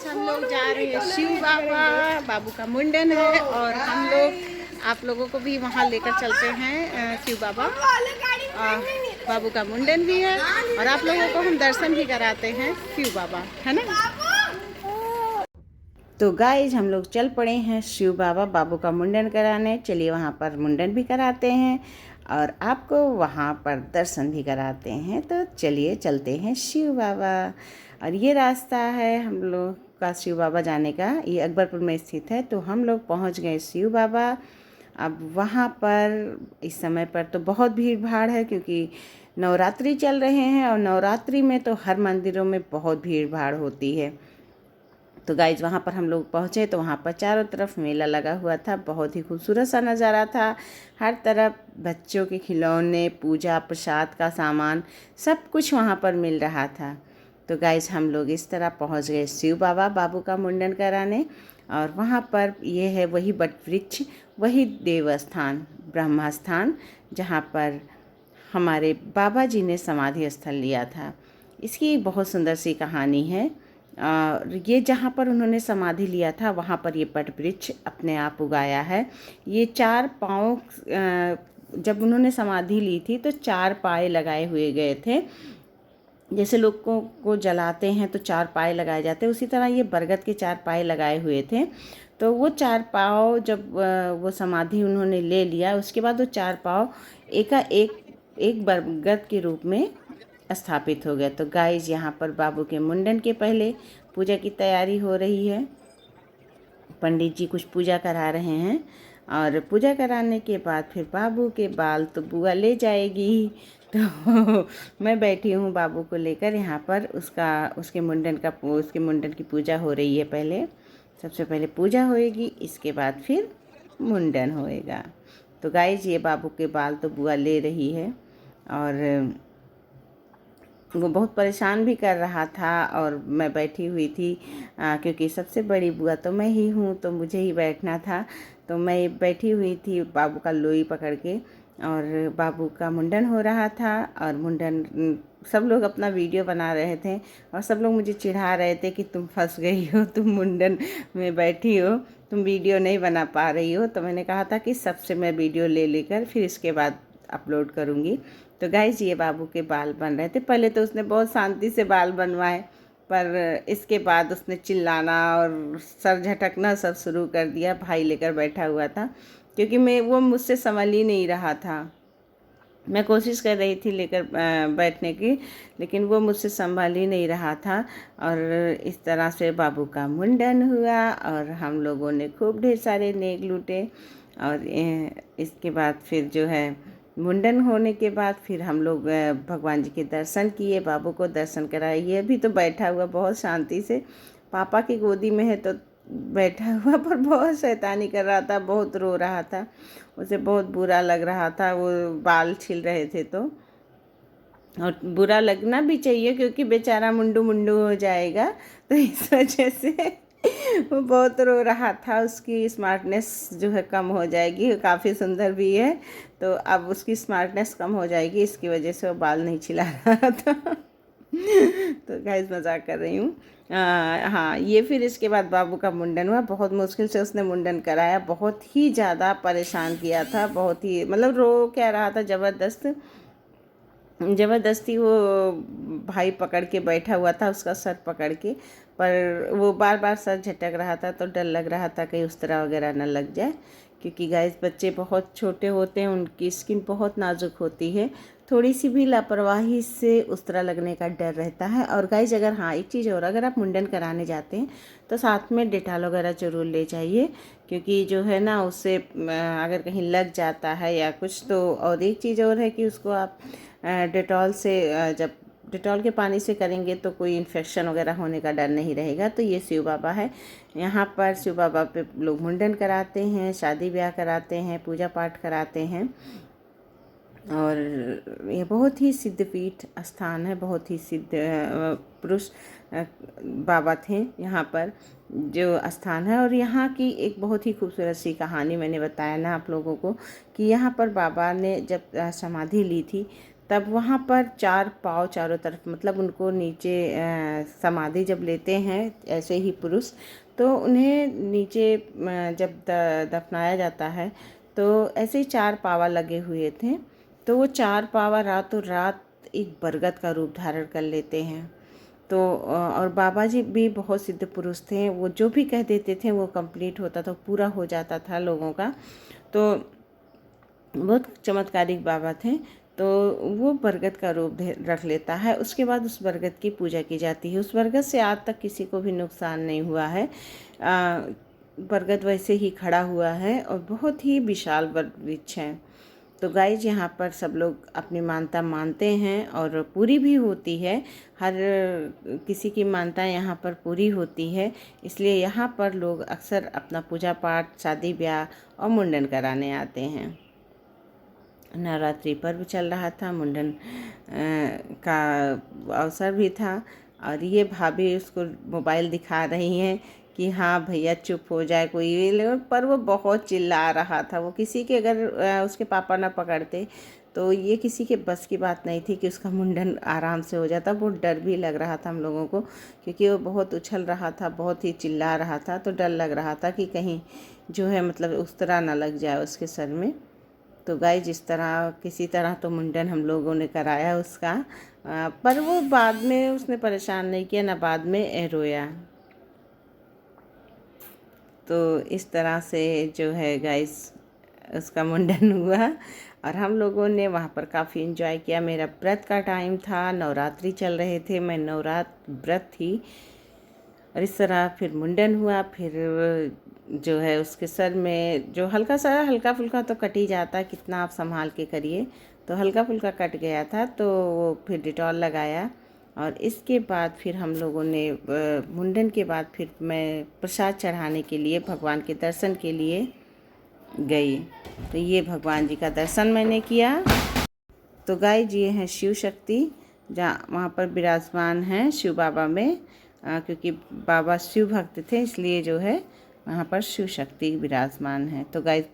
हम लोग जा रहे हैं शिव बाबा, बाबू का मुंडन है और हम लोग आप लोगों को भी वहाँ लेकर चलते हैं शिव बाबा। बाबू का मुंडन भी है और आप लोगों को हम दर्शन भी कराते हैं शिव बाबा, है ना। तो गाइज हम लोग चल पड़े हैं शिव बाबा, बाबू का मुंडन कराने। चलिए वहाँ पर मुंडन भी कराते हैं और आपको वहाँ पर दर्शन भी कराते हैं। तो चलिए चलते हैं शिव बाबा। और ये रास्ता है हम लोग का शिव बाबा जाने का, ये अकबरपुर में स्थित है। तो हम लोग पहुँच गए शिव बाबा। अब वहाँ पर इस समय पर तो बहुत भीड़ भाड़ है क्योंकि नवरात्रि चल रहे हैं और नवरात्रि में तो हर मंदिरों में बहुत भीड़ भाड़ होती है। तो गाइज वहाँ पर हम लोग पहुँचे तो वहाँ पर चारों तरफ मेला लगा हुआ था, बहुत ही खूबसूरत सा नज़ारा था। हर तरफ बच्चों के खिलौने, पूजा प्रसाद का सामान, सब कुछ वहाँ पर मिल रहा था। तो गाइज हम लोग इस तरह पहुँच गए शिव बाबा, बाबू का मुंडन कराने। और वहाँ पर ये है वही बट वृक्ष, वही देवस्थान, ब्रह्मा स्थान, जहाँ पर हमारे बाबा जी ने समाधि स्थल लिया था। इसकी बहुत सुंदर सी कहानी है। ये जहाँ पर उन्होंने समाधि लिया था वहाँ पर ये बट वृक्ष अपने आप उगाया है। ये 4 पाँव, जब उन्होंने समाधि ली थी तो 4 पाए लगाए हुए गए थे। जैसे लोगों को जलाते हैं तो 4 पाए लगाए जाते हैं, उसी तरह ये बरगद के 4 पाए लगाए हुए थे। तो वो 4 पाँव जब वो समाधि उन्होंने ले लिया, उसके बाद वो 4 पाँव एक बरगद के रूप में स्थापित हो गया। तो गाइज यहाँ पर बाबू के मुंडन के पहले पूजा की तैयारी हो रही है। पंडित जी कुछ पूजा करा रहे हैं और पूजा कराने के बाद फिर बाबू के बाल तो बुआ ले जाएगी। तो मैं बैठी हूँ बाबू को लेकर यहाँ पर। उसके मुंडन की पूजा हो रही है। पहले सबसे पहले पूजा होएगी, इसके बाद फिर मुंडन होएगा। तो गाइज ये बाबू के बाल तो बुआ ले रही है और वो बहुत परेशान भी कर रहा था और मैं बैठी हुई थी क्योंकि सबसे बड़ी बुआ तो मैं ही हूँ, तो मुझे ही बैठना था। तो मैं बैठी हुई थी बाबू का लोई पकड़ के और बाबू का मुंडन हो रहा था। और मुंडन सब लोग अपना वीडियो बना रहे थे और सब लोग मुझे चिढ़ा रहे थे कि तुम फंस गई हो, तुम मुंडन में बैठी हो, तुम वीडियो नहीं बना पा रही हो। तो मैंने कहा था कि सबसे मैं वीडियो ले लेकर फिर इसके बाद अपलोड करूँगी। तो गाइज ये बाबू के बाल बन रहे थे। पहले तो उसने बहुत शांति से बाल बनवाए, पर इसके बाद उसने चिल्लाना और सर झटकना सब शुरू कर दिया। भाई लेकर बैठा हुआ था क्योंकि वो मुझसे संभल ही नहीं रहा था। मैं कोशिश कर रही थी लेकर बैठने की, लेकिन वो मुझसे संभाल ही नहीं रहा था। और इस तरह से बाबू का मुंडन हुआ और हम लोगों ने खूब ढेर सारे नेक लूटे। और इसके बाद फिर जो है मुंडन होने के बाद फिर हम लोग भगवान जी के दर्शन किए, बाबू को दर्शन कराए। ये भी तो बैठा हुआ बहुत शांति से, पापा की गोदी में है तो बैठा हुआ, पर बहुत शैतानी कर रहा था, बहुत रो रहा था। उसे बहुत बुरा लग रहा था, वो बाल छिल रहे थे। तो और बुरा लगना भी चाहिए क्योंकि बेचारा मुंडू मुंडू हो जाएगा, तो इस वजह से वो बहुत रो रहा था। उसकी स्मार्टनेस जो है कम हो जाएगी, काफ़ी सुंदर भी है, तो अब उसकी स्मार्टनेस कम हो जाएगी, इसकी वजह से वो बाल नहीं छिला रहा था। तो गाइस मजाक कर रही हूँ। हाँ, ये फिर इसके बाद बाबू का मुंडन हुआ। बहुत मुश्किल से उसने मुंडन कराया, बहुत ही ज़्यादा परेशान किया था, बहुत ही मतलब रो क्या रहा था, ज़बरदस्ती वो भाई पकड़ के बैठा हुआ था, उसका सर पकड़ के। पर वो बार बार सर झटक रहा था तो डर लग रहा था कहीं उस तरह वगैरह न लग जाए, क्योंकि गाइस बच्चे बहुत छोटे होते हैं, उनकी स्किन बहुत नाजुक होती है, थोड़ी सी भी लापरवाही से उस तरह लगने का डर रहता है। और गाइस अगर हाँ एक चीज़ और, अगर आप मुंडन कराने जाते हैं तो साथ में डेटॉल वगैरह ज़रूर ले जाइए, क्योंकि जो है ना उससे अगर कहीं लग जाता है या कुछ तो। और एक चीज़ और है कि उसको आप डेटॉल से जब डेटॉल के पानी से करेंगे तो कोई इन्फेक्शन वगैरह होने का डर नहीं रहेगा। तो ये शिव बाबा है, यहाँ पर शिव बाबा पे लोग मुंडन कराते हैं, शादी ब्याह कराते हैं, पूजा पाठ कराते हैं। और ये बहुत ही सिद्धपीठ स्थान है, बहुत ही सिद्ध पुरुष बाबा थे यहाँ पर जो स्थान है। और यहाँ की एक बहुत ही खूबसूरत सी कहानी मैंने बताया ना आप लोगों को कि यहाँ पर बाबा ने जब समाधि ली थी तब वहाँ पर 4 पाँव चारों तरफ, मतलब उनको नीचे समाधि जब लेते हैं ऐसे ही पुरुष, तो उन्हें नीचे जब दफनाया जाता है तो ऐसे ही 4 पावा लगे हुए थे। तो वो 4 पावा रातों रात एक बरगद का रूप धारण कर लेते हैं। तो और बाबा जी भी बहुत सिद्ध पुरुष थे, वो जो भी कह देते थे वो कंप्लीट होता था, पूरा हो जाता था लोगों का। तो बहुत चमत्कारिक बाबा थे। तो वो बरगद का रूप रख लेता है। उसके बाद उस बरगद की पूजा की जाती है। उस बरगद से आज तक किसी को भी नुकसान नहीं हुआ है। बरगद वैसे ही खड़ा हुआ है और बहुत ही विशाल वृक्ष है। तो गाइज यहाँ पर सब लोग अपनी मानता मानते हैं और पूरी भी होती है। हर किसी की मानता यहाँ पर पूरी होती है, इसलिए यहाँ पर लोग अक्सर अपना पूजा पाठ, शादी ब्याह और मुंडन कराने आते हैं। नवरात्रि पर्व चल रहा था, मुंडन का अवसर भी था और ये भाभी उसको मोबाइल दिखा रही हैं कि हाँ भैया चुप हो जाए कोई, पर वो बहुत चिल्ला रहा था। वो किसी के अगर उसके पापा ना पकड़ते तो ये किसी के बस की बात नहीं थी कि उसका मुंडन आराम से हो जाता। बहुत डर भी लग रहा था हम लोगों को, क्योंकि वो बहुत उछल रहा था, बहुत ही चिल्ला रहा था। तो डर लग रहा था कि कहीं जो है मतलब उस तरह ना लग जाए उसके सर में। तो गाइस जिस तरह किसी तरह तो मुंडन हम लोगों ने कराया उसका, पर वो बाद में उसने परेशान नहीं किया, ना बाद में रोया। तो इस तरह से जो है गाइस उसका मुंडन हुआ और हम लोगों ने वहाँ पर काफ़ी एंजॉय किया। मेरा व्रत का टाइम था, नवरात्रि चल रहे थे, मैं नवरात्र व्रत थी और इस तरह फिर मुंडन हुआ। फिर जो है उसके सर में जो हल्का फुल्का तो कट ही जाता है, कितना आप संभाल के करिए। तो हल्का फुल्का कट गया था, तो वो फिर डिटॉल लगाया और इसके बाद फिर हम लोगों ने मुंडन के बाद फिर मैं प्रसाद चढ़ाने के लिए, भगवान के दर्शन के लिए गई। तो ये भगवान जी का दर्शन मैंने किया। तो गाइस ये हैं शिव शक्ति, जहाँ वहाँ पर विराजमान हैं शिव बाबा में, क्योंकि बाबा शिव भक्त थे इसलिए जो है वहाँ पर शिव शक्ति विराजमान है। तो गाइस